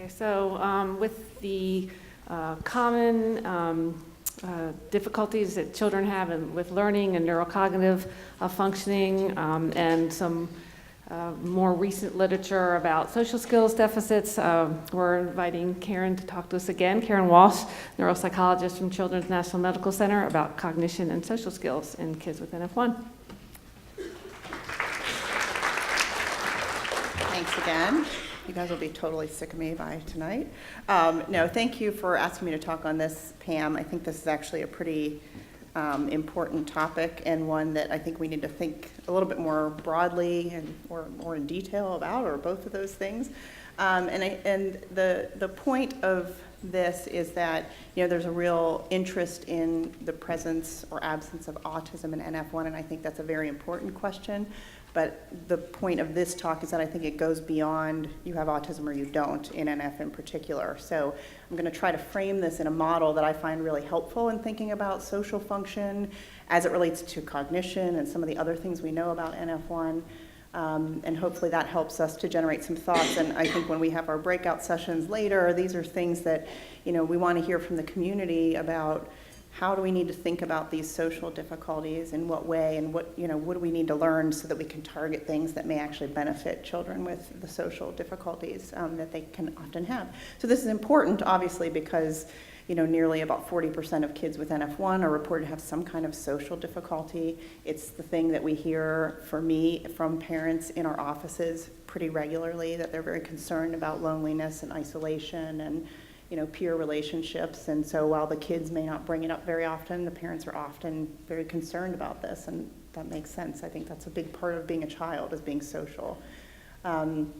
Okay, so with the common difficulties that children have with learning and neurocognitive functioning, and some more recent literature about social skills deficits, we're inviting Karin to talk to us again. Karin Walsh, neuropsychologist from Children's National Medical Center, about cognition and social skills in kids with NF1. Thanks again. You guys will be totally sick of me by tonight. No, thank you for asking me to talk on this, Pam. I think this is actually a pretty important topic, and one that I think we need to think a little bit more broadly or more in detail about, or both of those things. And the point of this is that there's a real interest in the presence or absence of autism in NF1, and I think that's a very important question. But the point of this talk is that I think it goes beyond you have autism or you don't in NF in particular. So I'm going to try to frame this in a model that I find really helpful in thinking about social function as it relates to cognition and some of the other things we know about NF1. And hopefully that helps us to generate some thoughts. And I think when we have our breakout sessions later, these are things that we want to hear from the community about. How do we need to think about these social difficulties, in what way, and what do we need to learn so that we can target things that may actually benefit children with the social difficulties that they can often have. So this is important, obviously, because nearly about 40% of kids with NF1 are reported to have some kind of social difficulty. It's the thing that we hear, for me, from parents in our offices pretty regularly, that they're very concerned about loneliness and isolation and peer relationships. And so while the kids may not bring it up very often, the parents are often very concerned about this, and that makes sense. I think that's a big part of being a child, is being social. And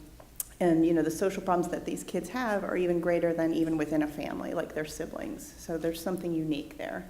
the social problems that these kids have are even greater than even within a family, like their siblings. So there's something unique there.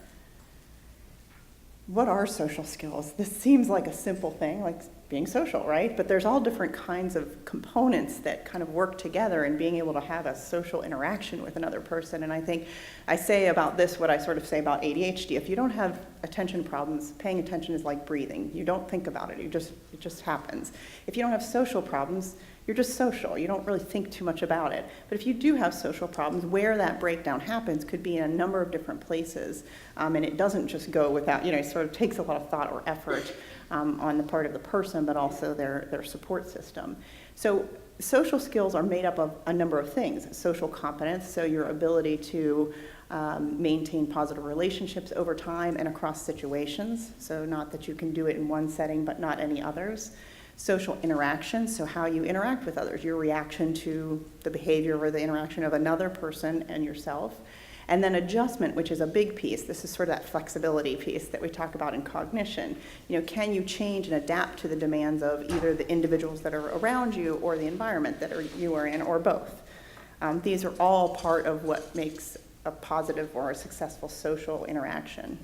What are social skills? This seems like a simple thing, like being social, right? But there's all different kinds of components that kind of work together in being able to have a social interaction with another person. And I think I say about this what I sort of say about ADHD. If you don't have attention problems, paying attention is like breathing. You don't think about it. It just happens. If you don't have social problems, you're just social. You don't really think too much about it. But if you do have social problems, where that breakdown happens could be in a number of different places. And it doesn't just go without, it sort of takes a lot of thought or effort on the part of the person, but also their support system. So social skills are made up of a number of things. Social competence, so your ability to maintain positive relationships over time and across situations. So not that you can do it in one setting, but not any others. Social interaction, so how you interact with others, your reaction to the behavior or the interaction of another person and yourself. And then adjustment, which is a big piece. This is sort of that flexibility piece that we talk about in cognition. Can you change and adapt to the demands of either the individuals that are around you or the environment that you are in, or both? These are all part of what makes a positive or a successful social interaction.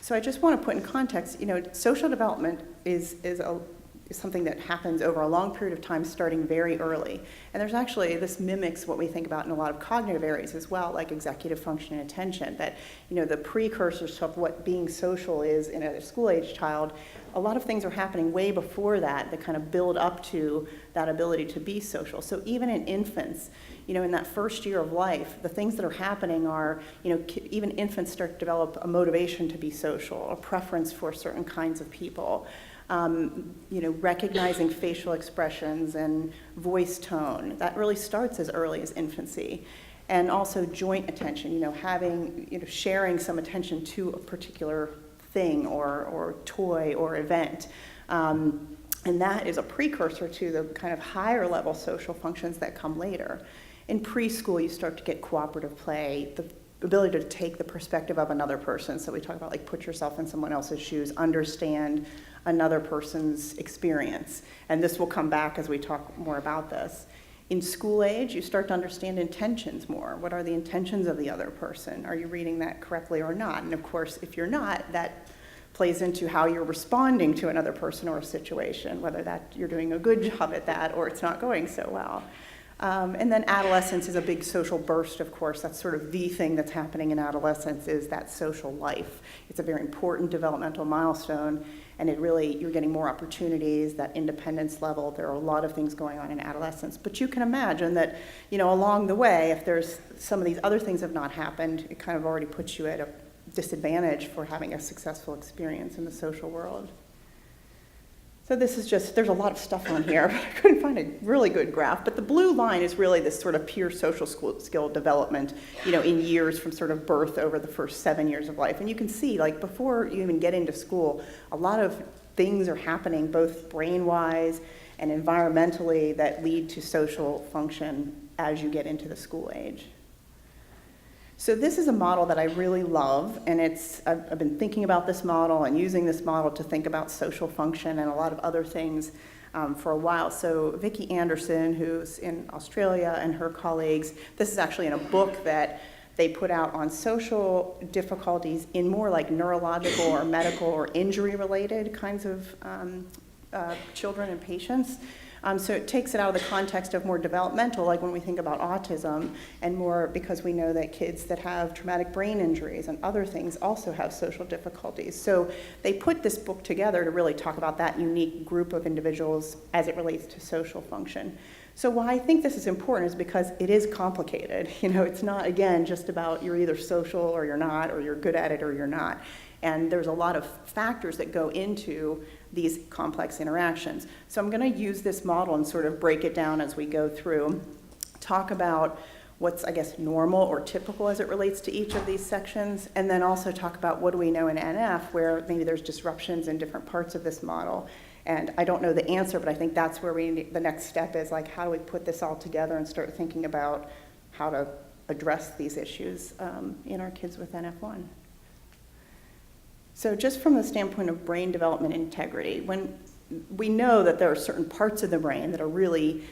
So I just want to put in context, social development is something that happens over a long period of time, starting very early. And there's actually, this mimics what we think about in a lot of cognitive areas as well, like executive function and attention, that the precursors of what being social is in a school-age child, a lot of things are happening way before that kind of build up to that ability to be social. So even in infants, in that first year of life, the things that are happening are, even infants start to develop a motivation to be social, a preference for certain kinds of people. Recognizing facial expressions and voice tone. That really starts as early as infancy. And also joint attention, having, sharing some attention to a particular thing or toy or event. And that is a precursor to the kind of higher level social functions that come later. In preschool, you start to get cooperative play, the ability to take the perspective of another person. So we talk about put yourself in someone else's shoes, understand another person's experience. And this will come back as we talk more about this. In school age, you start to understand intentions more. What are the intentions of the other person? Are you reading that correctly or not? And of course, if you're not, that plays into how you're responding to another person or a situation, whether that you're doing a good job at that or it's not going so well. And then adolescence is a big social burst, of course. That's sort of the thing that's happening in adolescence, is that social life. It's a very important developmental milestone. and you're getting more opportunities, that independence level. There are a lot of things going on in adolescence. But you can imagine that, along the way, if there's some of these other things have not happened, it kind of already puts you at a disadvantage for having a successful experience in the social world. So this is there's a lot of stuff on here, but I couldn't find a really good graph. But the blue line is really this sort of pure social skill development, in years from sort of birth over the first 7 years of life. And you can see, before you even get into school, a lot of things are happening, both brain-wise and environmentally, that lead to social function as you get into the school age. So this is a model that I really love, and I've been thinking about this model and using this model to think about social function and a lot of other things for a while. So Vicki Anderson, who's in Australia, and her colleagues, this is actually in a book that they put out on social difficulties in more like neurological or medical or injury-related kinds of children and patients. So it takes it out of the context of more developmental, like when we think about autism, and more because we know that kids that have traumatic brain injuries and other things also have social difficulties. So they put this book together to really talk about that unique group of individuals as it relates to social function. So why I think this is important is because it is complicated. It's not, again, just about you're either social or you're not, or you're good at it or you're not. And there's a lot of factors that go into these complex interactions. So I'm going to use this model and sort of break it down as we go through, talk about what's, I guess, normal or typical as it relates to each of these sections, and then also talk about what do we know in NF, where maybe there's disruptions in different parts of this model. And I don't know the answer, but I think that's where the next step is, how do we put this all together and start thinking about how to address these issues in our kids with NF1. So just from the standpoint of brain development integrity, when we know that there are certain parts of the brain that are really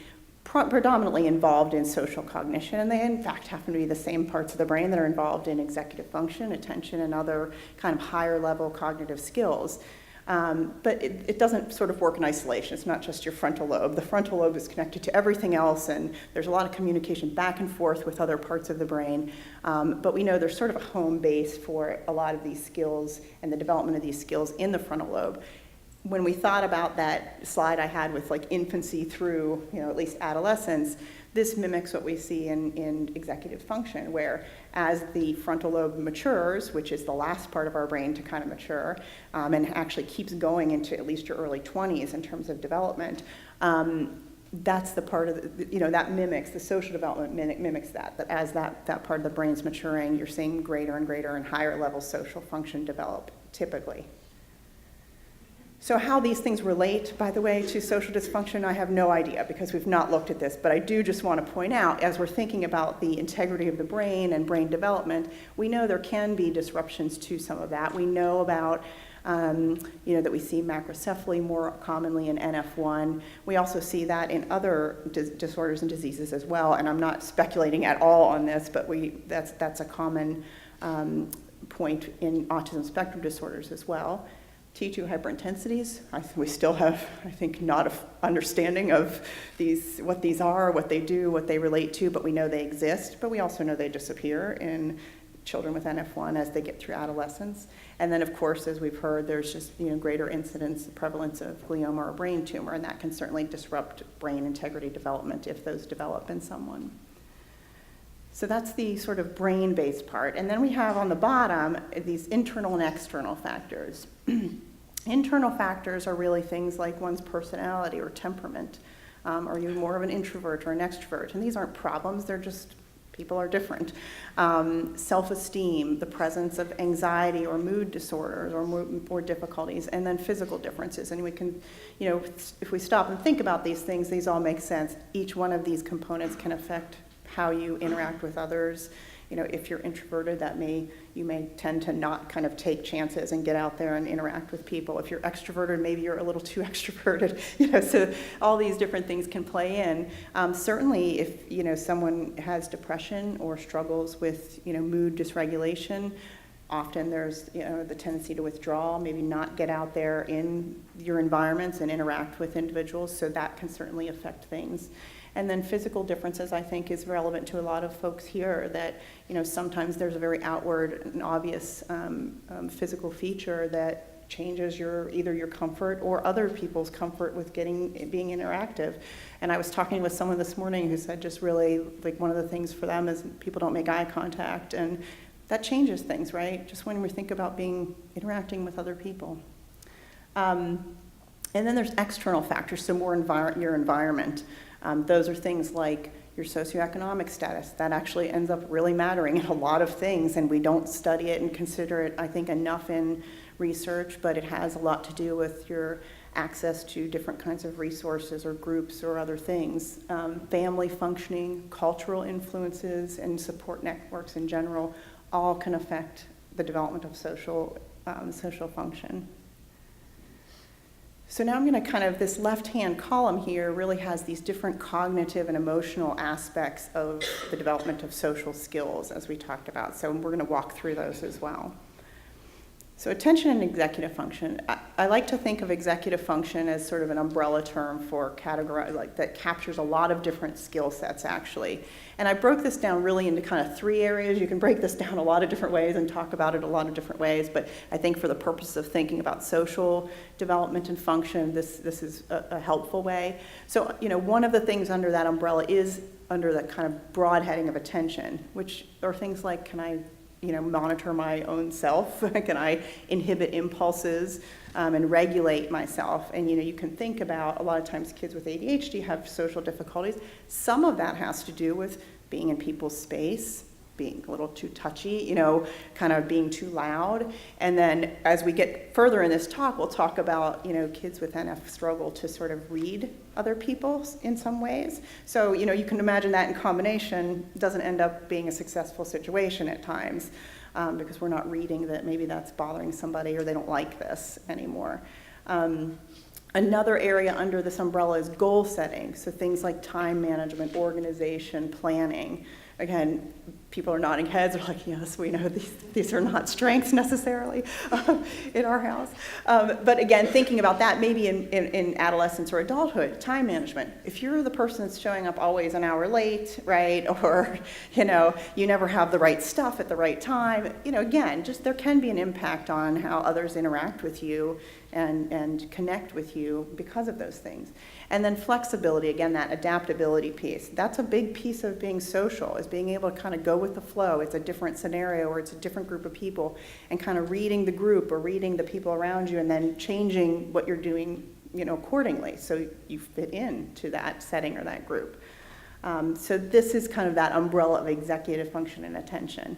predominantly involved in social cognition, and they in fact happen to be the same parts of the brain that are involved in executive function, attention, and other kind of higher level cognitive skills. But it doesn't sort of work in isolation. It's not just your frontal lobe. The frontal lobe is connected to everything else, and there's a lot of communication back and forth with other parts of the brain. But we know there's sort of a home base for a lot of these skills and the development of these skills in the frontal lobe. When we thought about that slide I had with infancy through, at least adolescence, this mimics what we see in executive function, where as the frontal lobe matures, which is the last part of our brain to kind of mature, and actually keeps going into at least your early 20s in terms of development, that's the part of that mimics, the social development mimics that as that part of the brain's maturing, you're seeing greater and greater and higher level social function develop, typically. So how these things relate, by the way, to social dysfunction, I have no idea because we've not looked at this, but I do just want to point out, as we're thinking about the integrity of the brain and brain development, we know there can be disruptions to some of that. We know about, that we see macrocephaly more commonly in NF1. We also see that in other disorders and diseases as well, and I'm not speculating at all on this, but that's a common point in autism spectrum disorders as well. T2 hyperintensities, we still have, I think, not an understanding of what these are, what they do, what they relate to, but we know they exist, but we also know they disappear in children with NF1 as they get through adolescence. And then, of course, as we've heard, there's just greater incidence, prevalence of glioma or brain tumor, and that can certainly disrupt brain integrity development if those develop in someone. So that's the sort of brain-based part. And then we have on the bottom these internal and external factors. Internal factors are really things like one's personality or temperament. Are you more of an introvert or an extrovert? And these aren't problems, they're just people are different. Self-esteem, the presence of anxiety or mood disorders or difficulties, and then physical differences. And we can, if we stop and think about these things, these all make sense. Each one of these components can affect how you interact with others. If you're introverted, you may tend to not kind of take chances and get out there and interact with people. If you're extroverted, maybe you're a little too extroverted. So all these different things can play in. Certainly, if someone has depression or struggles with mood dysregulation, often there's the tendency to withdraw, maybe not get out there in your environments and interact with individuals. So that can certainly affect things. And then physical differences, I think, is relevant to a lot of folks here that, sometimes there's a very outward and obvious physical feature that changes either your comfort or other people's comfort with being interactive. And I was talking with someone this morning who said just really, like, one of the things for them is people don't make eye contact, and that changes things, right? Just when we think about interacting with other people. And then there's external factors, so more your environment. Those are things like your socioeconomic status. That actually ends up really mattering in a lot of things, and we don't study it and consider it, I think, enough in research, but it has a lot to do with your access to different kinds of resources or groups or other things. Family functioning, cultural influences, and support networks in general all can affect the development of social function. So now I'm going to this left-hand column here really has these different cognitive and emotional aspects of the development of social skills, as we talked about. So we're going to walk through those as well. So attention and executive function. I like to think of executive function as sort of an umbrella term for that captures a lot of different skill sets, actually. And I broke this down really into kind of 3 areas. You can break this down a lot of different ways and talk about it a lot of different ways, but I think for the purpose of thinking about social development and function, this is a helpful way. So, one of the things under that umbrella is under the kind of broad heading of attention, which are things like, can I monitor my own self? Can I inhibit impulses and regulate myself? And, you can think about, a lot of times kids with ADHD have social difficulties. Some of that has to do with being in people's space, being a little too touchy, kind of being too loud. And then as we get further in this talk, we'll talk about, kids with NF struggle to sort of read other people in some ways. So, you can imagine that in combination doesn't end up being a successful situation at times because we're not reading that maybe that's bothering somebody or they don't like this anymore. Another area under this umbrella is goal setting. So things like time management, organization, planning. Again, people are nodding heads. They're like, yes, we know these are not strengths necessarily in our house. But again, thinking about that maybe in adolescence or adulthood, time management. If you're the person that's showing up always an hour late, right, or, you never have the right stuff at the right time, again, just there can be an impact on how others interact with you and connect with you because of those things. And then flexibility, again, that adaptability piece. That's a big piece of being social, is being able to kind of go with the flow. It's a different scenario or it's a different group of people, and kind of reading the group or reading the people around you and then changing what you're doing, accordingly so you fit into that setting or that group. So this is kind of that umbrella of executive function and attention.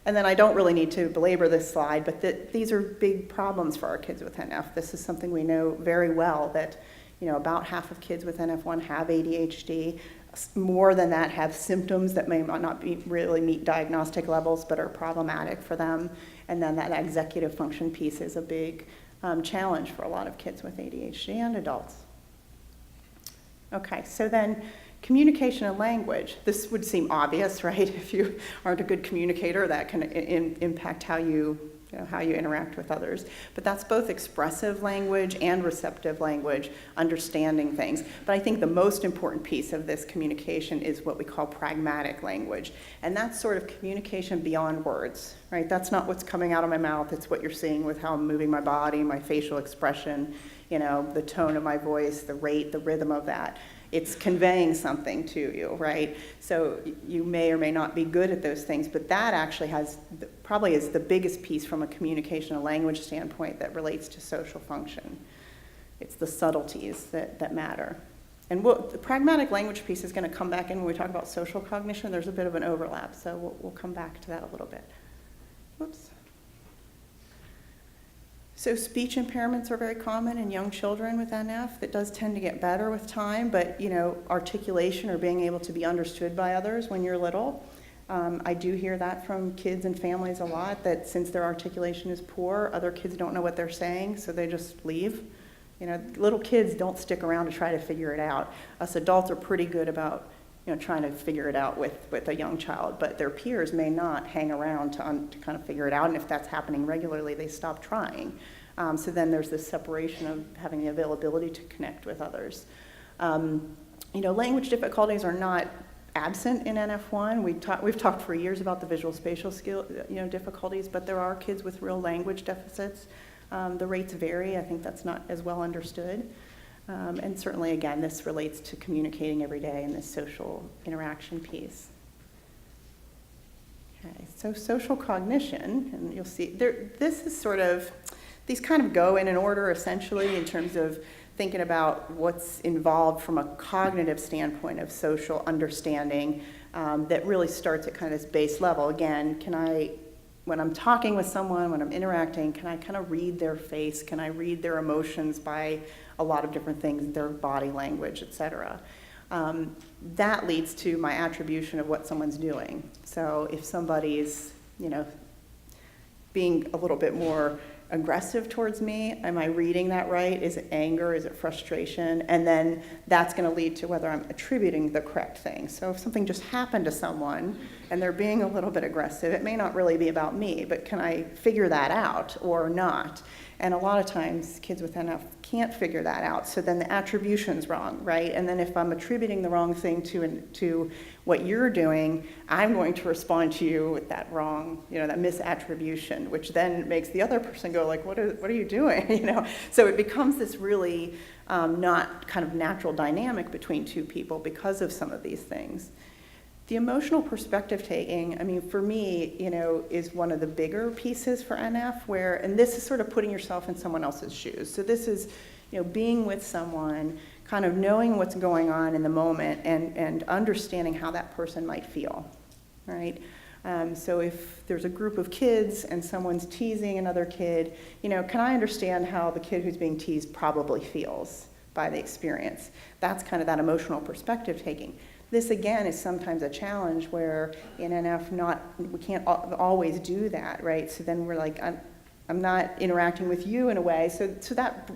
And then I don't really need to belabor this slide, but these are big problems for our kids with NF. This is something we know very well, that about half of kids with NF1 have ADHD. More than that have symptoms that may not really meet diagnostic levels but are problematic for them. And then that executive function piece is a big challenge for a lot of kids with ADHD and adults. Okay, so then communication and language. This would seem obvious, right? If you aren't a good communicator, that can impact how you interact with others. But that's both expressive language and receptive language, understanding things. But I think the most important piece of this communication is what we call pragmatic language. And that's sort of communication beyond words, right? That's not what's coming out of my mouth. It's what you're seeing with how I'm moving my body, my facial expression, the tone of my voice, the rate, the rhythm of that. It's conveying something to you, right? So you may or may not be good at those things, but that actually probably is the biggest piece from a communication and language standpoint that relates to social function. It's the subtleties that matter. And the pragmatic language piece is going to come back in when we talk about social cognition. There's a bit of an overlap, so we'll come back to that a little bit. Whoops. So speech impairments are very common in young children with NF. That does tend to get better with time, but articulation or being able to be understood by others when you're little. I do hear that from kids and families a lot, that since their articulation is poor, other kids don't know what they're saying, so they just leave. Little kids don't stick around to try to figure it out. Us adults are pretty good about trying to figure it out with a young child, but their peers may not hang around to kind of figure it out, and if that's happening regularly, they stop trying. So then there's this separation of having the availability to connect with others. Language difficulties are not absent in NF1. We've talked for years about the visual spatial skill difficulties, but there are kids with real language deficits. The rates vary. I think that's not as well understood. And certainly, again, this relates to communicating every day and this social interaction piece. Okay, so social cognition, and you'll see, this is sort of, these kind of go in an order essentially in terms of thinking about what's involved from a cognitive standpoint of social understanding that really starts at kind of this base level. Again, when I'm talking with someone, when I'm interacting, can I kind of read their face? Can I read their emotions by a lot of different things, their body language, et cetera? That leads to my attribution of what someone's doing. So if somebody's, being a little bit more aggressive towards me, am I reading that right? Is it anger? Is it frustration? And then that's going to lead to whether I'm attributing the correct thing. So if something just happened to someone and they're being a little bit aggressive, it may not really be about me, but can I figure that out or not? And a lot of times kids with NF can't figure that out, so then the attribution's wrong, right? And then if I'm attributing the wrong thing to what you're doing, I'm going to respond to you with that wrong, that misattribution, which then makes the other person go like, what are you doing? So it becomes this really not kind of natural dynamic between two people because of some of these things. The emotional perspective taking, for me, is one of the bigger pieces for NF and this is sort of putting yourself in someone else's shoes. So this is, being with someone, kind of knowing what's going on in the moment and understanding how that person might feel, right? So if there's a group of kids and someone's teasing another kid, can I understand how the kid who's being teased probably feels by the experience? That's kind of that emotional perspective taking. This, again, is sometimes a challenge where in NF we can't always do that, right? So then we're like, I'm not interacting with you in a way, so that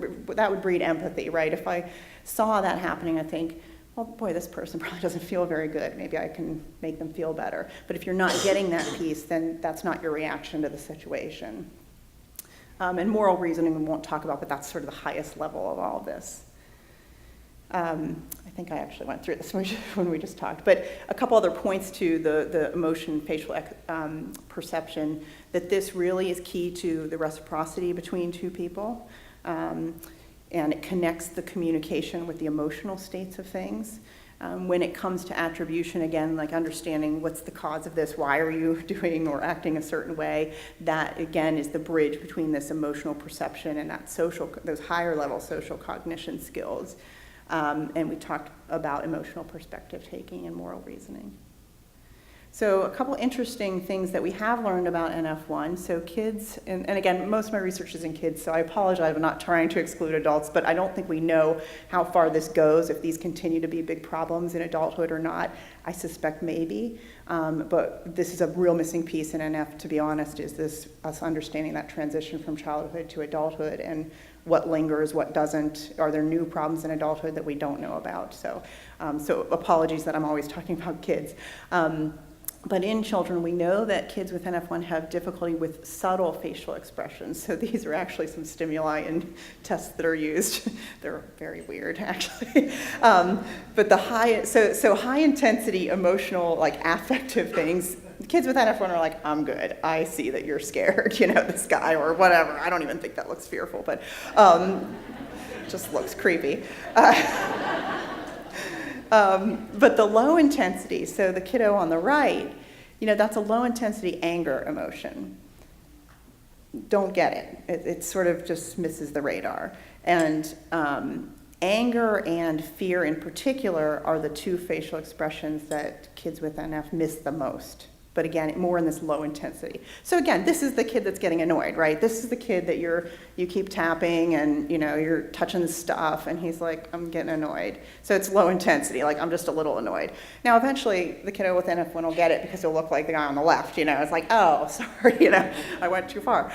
would breed empathy, right? If I saw that happening, I think, well, boy, this person probably doesn't feel very good. Maybe I can make them feel better. But if you're not getting that piece, then that's not your reaction to the situation. And moral reasoning we won't talk about, but that's sort of the highest level of all of this. I think I actually went through this when we just talked, but a couple other points to the emotion, facial perception, that this really is key to the reciprocity between two people, and it connects the communication with the emotional states of things. When it comes to attribution, again, like understanding what's the cause of this, why are you doing or acting a certain way, that again is the bridge between this emotional perception and that those higher level social cognition skills. And we talked about emotional perspective taking and moral reasoning. So a couple interesting things that we have learned about NF1. So kids, and again, most of my research is in kids, so I apologize, I'm not trying to exclude adults, but I don't think we know how far this goes, if these continue to be big problems in adulthood or not. I suspect maybe, but this is a real missing piece in NF, to be honest, is us understanding that transition from childhood to adulthood and what lingers, what doesn't. Are there new problems in adulthood that we don't know about? So apologies that I'm always talking about kids. But in children, we know that kids with NF1 have difficulty with subtle facial expressions. So these are actually some stimuli and tests that are used. They're very weird, actually. But the high intensity emotional, like affective things, kids with NF1 are like, I'm good. I see that you're scared, this guy or whatever. I don't even think that looks fearful, but just looks creepy. But the low intensity, so the kiddo on the right, that's a low intensity anger emotion. Don't get it. It sort of just misses the radar. And anger and fear in particular are the two facial expressions that kids with NF miss the most. But again, more in this low intensity. So again, this is the kid that's getting annoyed, right? This is the kid that you keep tapping and you're touching the stuff and he's like, I'm getting annoyed. So it's low intensity, like I'm just a little annoyed. Now eventually the kiddo with NF1 will get it because he'll look like the guy on the left, it's like, oh, sorry, I went too far.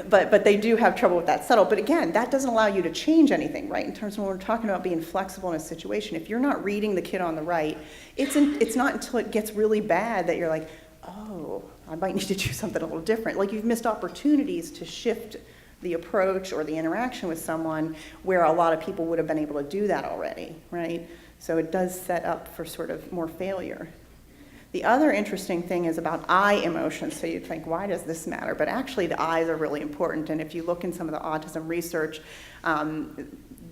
But they do have trouble with that subtle. But again, that doesn't allow you to change anything, right? In terms of when we're talking about being flexible in a situation, if you're not reading the kid on the right, it's not until it gets really bad that you're like, oh, I might need to do something a little different. Like you've missed opportunities to shift the approach or the interaction with someone where a lot of people would have been able to do that already, right? So it does set up for sort of more failure. The other interesting thing is about eye emotions. So you'd think, why does this matter? But actually the eyes are really important. And if you look in some of the autism research,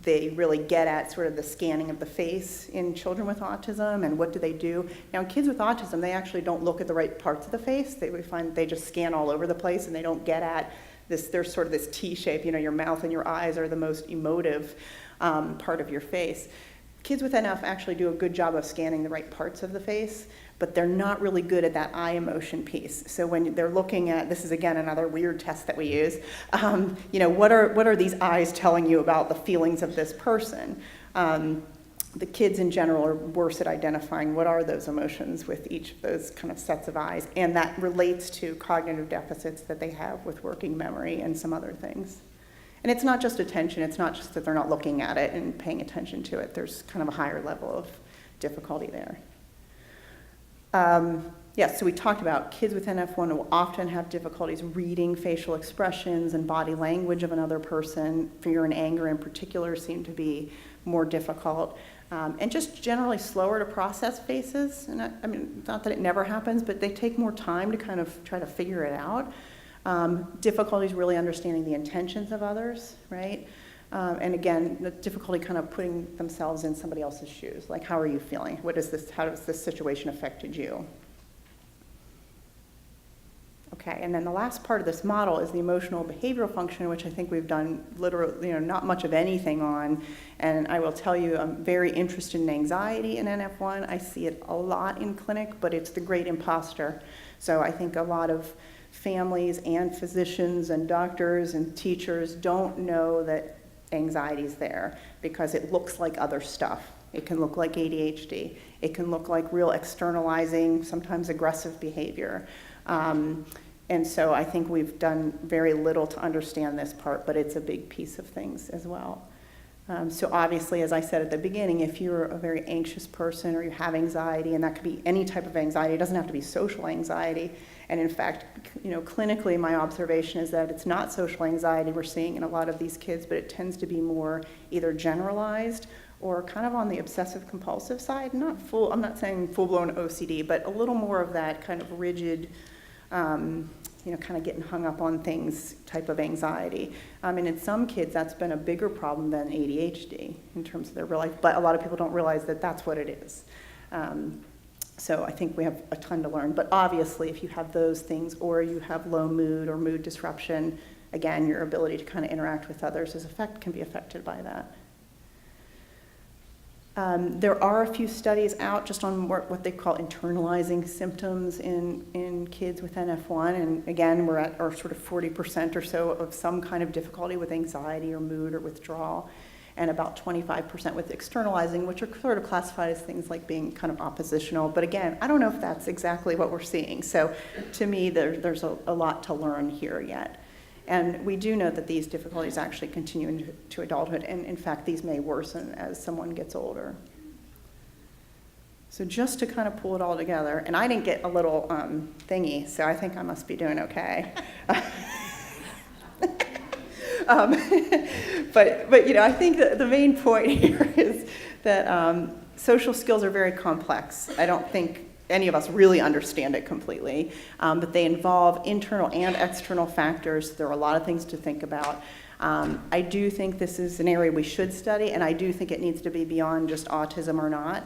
they really get at sort of the scanning of the face in children with autism and what do they do. Now in kids with autism, they actually don't look at the right parts of the face. We find they just scan all over the place and they don't get at this. There's sort of this T shape, your mouth and your eyes are the most emotive part of your face. Kids with NF actually do a good job of scanning the right parts of the face, but they're not really good at that eye emotion piece. So when they're looking at, this is again another weird test that we use, what are these eyes telling you about the feelings of this person? The kids in general are worse at identifying what are those emotions with each of those kind of sets of eyes, and that relates to cognitive deficits that they have with working memory and some other things. And it's not just attention, it's not just that they're not looking at it and paying attention to it. There's kind of a higher level of difficulty there. So we talked about kids with NF1 will often have difficulties reading facial expressions and body language of another person. Fear and anger in particular seem to be more difficult. And just generally slower to process faces. And I mean, not that it never happens, but they take more time to kind of try to figure it out. Difficulties really understanding the intentions of others, right? And again, the difficulty kind of putting themselves in somebody else's shoes. Like, how are you feeling? How does this situation affected you? Okay, and then the last part of this model is the emotional behavioral function, which I think we've done literally, not much of anything on. And I will tell you, I'm very interested in anxiety in NF1. I see it a lot in clinic, but it's the great imposter. So I think a lot of families and physicians and doctors and teachers don't know that anxiety is there because it looks like other stuff. It can look like ADHD. It can look like real externalizing, sometimes aggressive behavior. And so I think we've done very little to understand this part, but it's a big piece of things as well. So obviously, as I said at the beginning, if you're a very anxious person or you have anxiety, and that could be any type of anxiety, it doesn't have to be social anxiety. And in fact, clinically, my observation is that it's not social anxiety we're seeing in a lot of these kids, but it tends to be more either generalized or kind of on the obsessive compulsive side. I'm not saying full-blown OCD, but a little more of that kind of rigid, kind of getting hung up on things type of anxiety. And in some kids, that's been a bigger problem than ADHD in terms of their real life, but a lot of people don't realize that that's what it is. So I think we have a ton to learn. But obviously, if you have those things or you have low mood or mood disruption, again, your ability to kind of interact with others can be affected by that. There are a few studies out just on what they call internalizing symptoms in kids with NF1. And again, we're at our sort of 40% or so of some kind of difficulty with anxiety or mood or withdrawal, and about 25% with externalizing, which are sort of classified as things like being kind of oppositional. But again, I don't know if that's exactly what we're seeing. So to me, there's a lot to learn here yet. And we do know that these difficulties actually continue into adulthood, and in fact, these may worsen as someone gets older. So just to kind of pull it all together, and I didn't get a little thingy, so I think I must be doing okay. But I think that the main point here is that social skills are very complex. I don't think any of us really understand it completely, but they involve internal and external factors. There are a lot of things to think about. I do think this is an area we should study, and I do think it needs to be beyond just autism or not,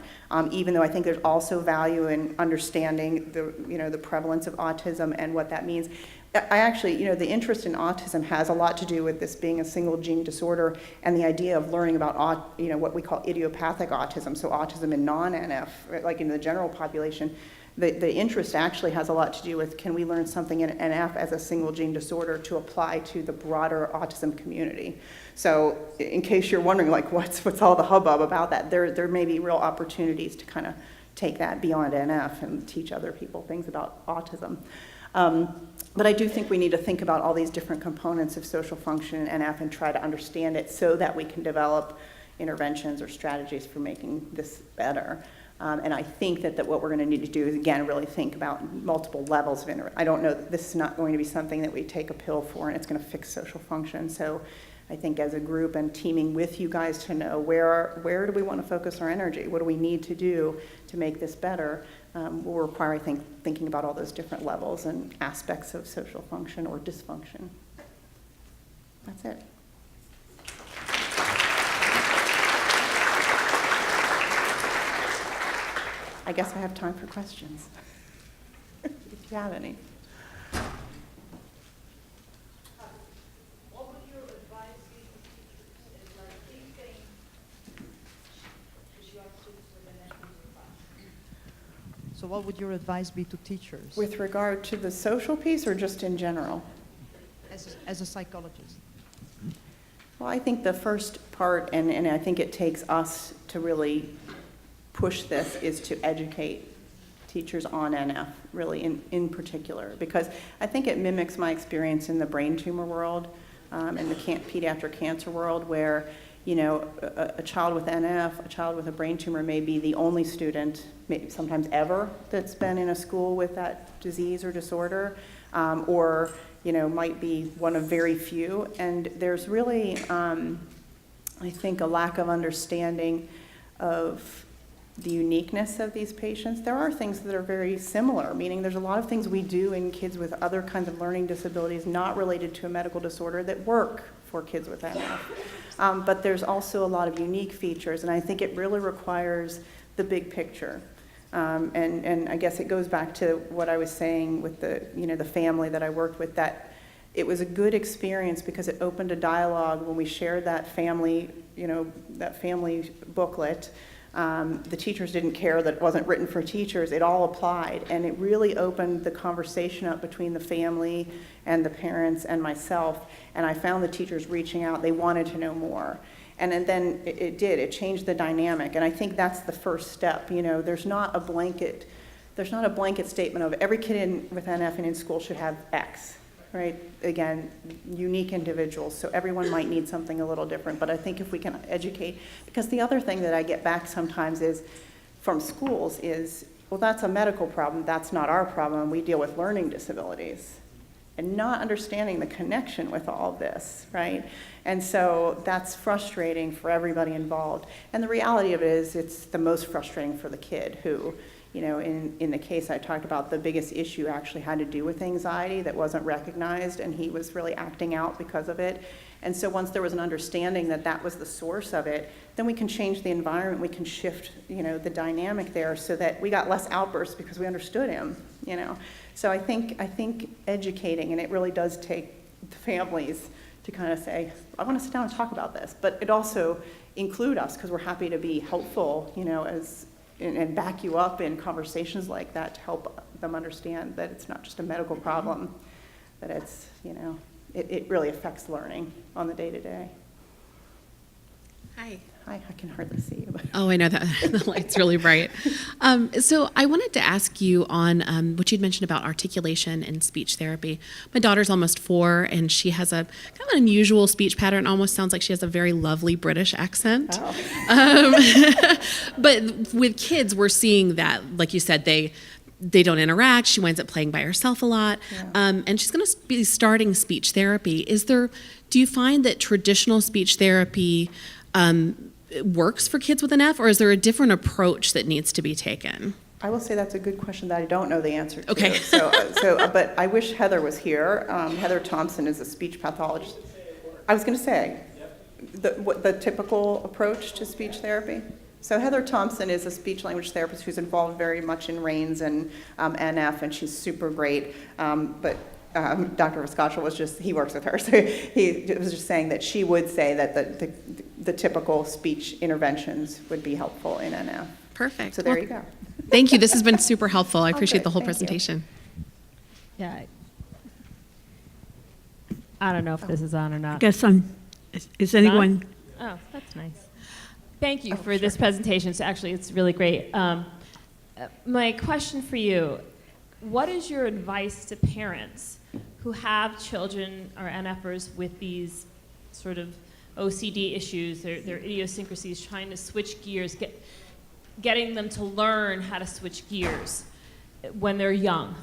even though I think there's also value in understanding the prevalence of autism and what that means. I actually, the interest in autism has a lot to do with this being a single gene disorder and the idea of learning about, what we call idiopathic autism, so autism in non-NF, like in the general population. The interest actually has a lot to do with, can we learn something in NF as a single gene disorder to apply to the broader autism community? So in case you're wondering, like, what's all the hubbub about that, there may be real opportunities to kind of take that beyond NF and teach other people things about autism. But I do think we need to think about all these different components of social function in NF and try to understand it so that we can develop interventions or strategies for making this better. And I think that what we're going to need to do is, again, really think about multiple levels of I don't know that this is not going to be something that we take a pill for and it's going to fix social function. So I think as a group and teaming with you guys to know where do we want to focus our energy? What do we need to do to make this better? Will require, I think, thinking about all those different levels and aspects of social function or dysfunction. That's it. I guess I have time for questions, if you have any. What would your advice be to teachers? Is like these things, because you have students with an NF1 class. So what would your advice be to teachers With regard to the social piece or just in general? as a psychologist? Well, I think the first part, and I think it takes us to really push this, is to educate teachers on NF, really in particular, because I think it mimics my experience in the brain tumor world, in the pediatric cancer world, where, you know, a child with NF, a child with a brain tumor may be the only student, maybe sometimes ever, that's been in a school with that disease or disorder, or, you know, might be one of very few. And there's really, I think, a lack of understanding of the uniqueness of these patients. There are things that are very similar, meaning there's a lot of things we do in kids with other kinds of learning disabilities not related to a medical disorder that work for kids with NF. But there's also a lot of unique features, and I think it really requires the big picture. And I guess it goes back to what I was saying with the family that I worked with, that it was a good experience because it opened a dialogue when we shared that family booklet. The teachers didn't care that it wasn't written for teachers. It all applied, and it really opened the conversation up between the family and the parents and myself, and I found the teachers reaching out. They wanted to know more. And then it changed the dynamic, and I think that's the first step. You know, there's not a blanket statement of every kid with NF and in school should have X, right? Again, unique individuals, so everyone might need something a little different, but I think if we can educate, because the other thing that I get back sometimes is from schools is, well, that's a medical problem, that's not our problem, we deal with learning disabilities. And not understanding the connection with all of this, right? And so that's frustrating for everybody involved. And the reality of it is it's the most frustrating for the kid who, you know, in the case I talked about, the biggest issue actually had to do with anxiety that wasn't recognized, and he was really acting out because of it. And so once there was an understanding that that was the source of it, then we can change the environment, we can shift, you know, the dynamic there so that we got less outbursts because we understood him, you know. So I think educating, and it really does take the families to kind of say, I want to sit down and talk about this, but it also include us because we're happy to be helpful, you know, and back you up in conversations like that to help them understand that it's not just a medical problem, that it's, you know, it really affects learning on the day-to-day. Hi. Hi, I can hardly see you. But. Oh, I know that the light's really bright. So I wanted to ask you on what you'd mentioned about articulation and speech therapy. My daughter's almost 4, and she has a kind of an unusual speech pattern. It almost sounds like she has a very lovely British accent. Oh. But with kids, we're seeing that, like you said, they don't interact. She winds up playing by herself a lot. Yeah. And she's going to be starting speech therapy. Do you find that traditional speech therapy works for kids with NF, or is there a different approach that needs to be taken? I will say that's a good question that I don't know the answer to. Okay. But I wish Heather was here. Heather Thompson is a speech pathologist. I was going to say, the typical approach to speech therapy. So Heather Thompson is a speech-language therapist who's involved very much in RAINS and NF, and she's super great. But Dr. Viscaccia he works with her, so he was just saying that she would say that the typical speech interventions would be helpful in NF. Perfect. So there you go. Thank you. This has been super helpful. I appreciate Okay, the whole thank you. presentation. Yeah. I don't know if this is on or not. Guess is anyone? Oh, that's nice. Thank you for this presentation. So actually, it's really great. My question for you, what is your advice to parents who have children or NFers with these sort of OCD issues, their idiosyncrasies, trying to switch gears, getting them to learn how to switch gears when they're young?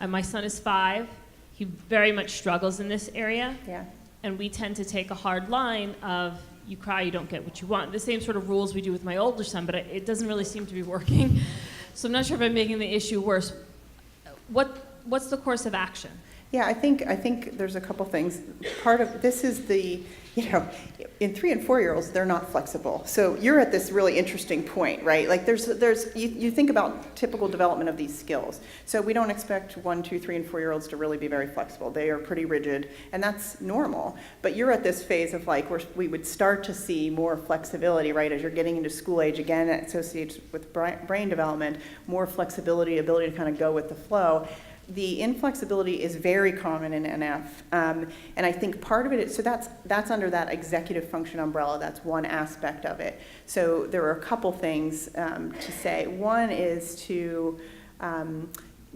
My son is 5. He very much struggles in this area. Yeah. and we tend to take a hard line of you cry, you don't get what you want. The same sort of rules we do with my older son, but it doesn't really seem to be working. So I'm not sure if I'm making the issue worse. What's the course of action? Yeah, I think there's a couple things. Part of this is the, in 3 and 4-year-olds, they're not flexible. So you're at this really interesting point, right? Like you think about typical development of these skills. So we don't expect 1, 2, 3, and 4-year-olds to really be very flexible. They are pretty rigid, and that's normal. But you're at this phase of like where we would start to see more flexibility, right? As you're getting into school age, again, it associates with brain development, more flexibility, ability to kind of go with the flow. The inflexibility is very common in NF, and I think part of it is, so that's under that executive function umbrella. That's one aspect of it. So there are a couple things to say. One is to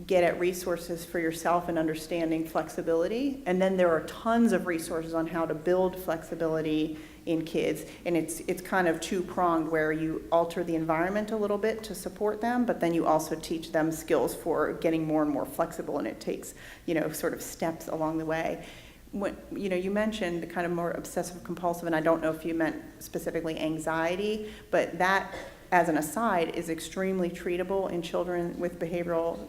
get at resources for yourself and understanding flexibility, and then there are tons of resources on how to build flexibility in kids, and it's kind of two-pronged, where you alter the environment a little bit to support them, but then you also teach them skills for getting more and more flexible, and it takes, sort of steps along the way. When, you mentioned kind of more obsessive compulsive, and I don't know if you meant specifically anxiety, but that, as an aside, is extremely treatable in children with behavioral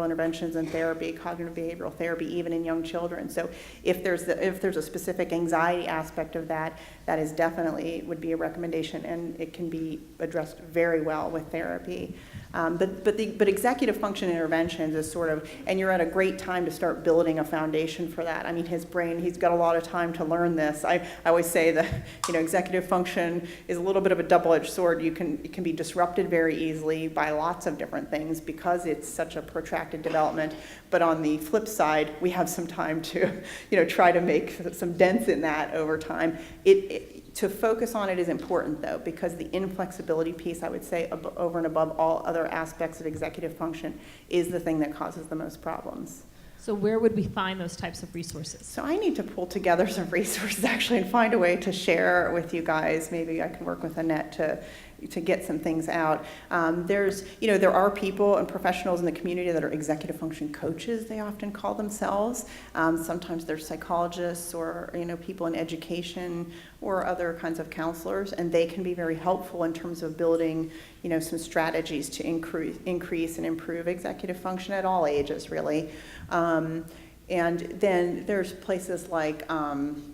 interventions and therapy, cognitive behavioral therapy, even in young children. So if there's a specific anxiety aspect of that, that is definitely would be a recommendation, and it can be addressed very well with therapy. But executive function interventions is sort of, and you're at a great time to start building a foundation for that. I mean, his brain, he's got a lot of time to learn this. I always say that, executive function is a little bit of a double-edged sword. It can be disrupted very easily by lots of different things because it's such a protracted development. But on the flip side, we have some time to, try to make some dents in that over time. To focus on it is important, though, because the inflexibility piece, I would say, over and above all other aspects of executive function, is the thing that causes the most problems. So where would we find those types of resources? So I need to pull together some resources, actually, and find a way to share with you guys. Maybe I can work with Annette to get some things out. There are people and professionals in the community that are executive function coaches, they often call themselves. Sometimes they're psychologists or, people in education or other kinds of counselors, and they can be very helpful in terms of building, some strategies to increase and improve executive function at all ages, really. And then there's places like,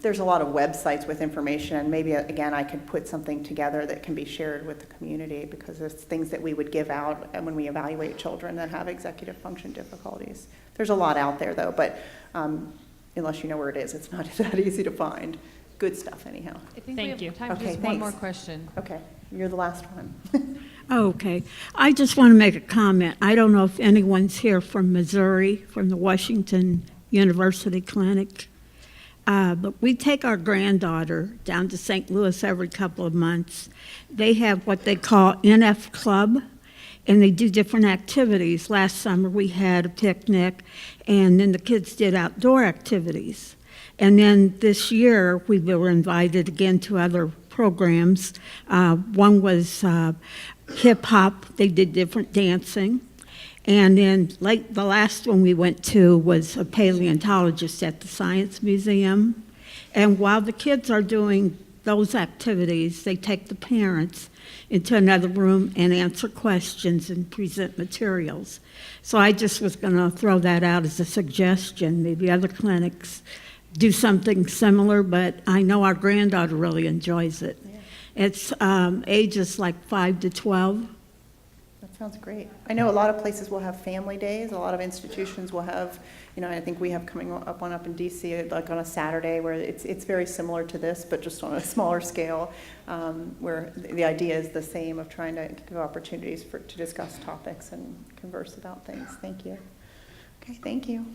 there's a lot of websites with information, and maybe, again, I could put something together that can be shared with the community, because there's things that we would give out when we evaluate children that have executive function difficulties. There's a lot out there, though, but unless you know where it is, it's not that easy to find. Good stuff, anyhow. I think Thank we you. have time Okay, for just one more thanks. question. Okay, you're the last one. Okay. I just want to make a comment. I don't know if anyone's here from Missouri, from the Washington University Clinic, but we take our granddaughter down to St. Louis every couple of months. They have what they call NF Club, and they do different activities. Last summer we had a picnic, and then the kids did outdoor activities. And then this year we were invited again to other programs. One was hip hop. They did different dancing. And then the last one we went to was a paleontologist at the Science Museum. And while the kids are doing those activities, they take the parents into another room and answer questions and present materials. So I just was going to throw that out as a suggestion. Maybe other clinics do something similar, but I know our granddaughter really enjoys it. Yeah. It's ages like 5 to 12. That sounds great. I know a lot of places will have family days. A lot of institutions will have, I think we have coming up in DC, like on a Saturday, where it's very similar to this, but just on a smaller scale, where the idea is the same, of trying to give opportunities to discuss topics and converse about things. Thank you. Okay, thank you.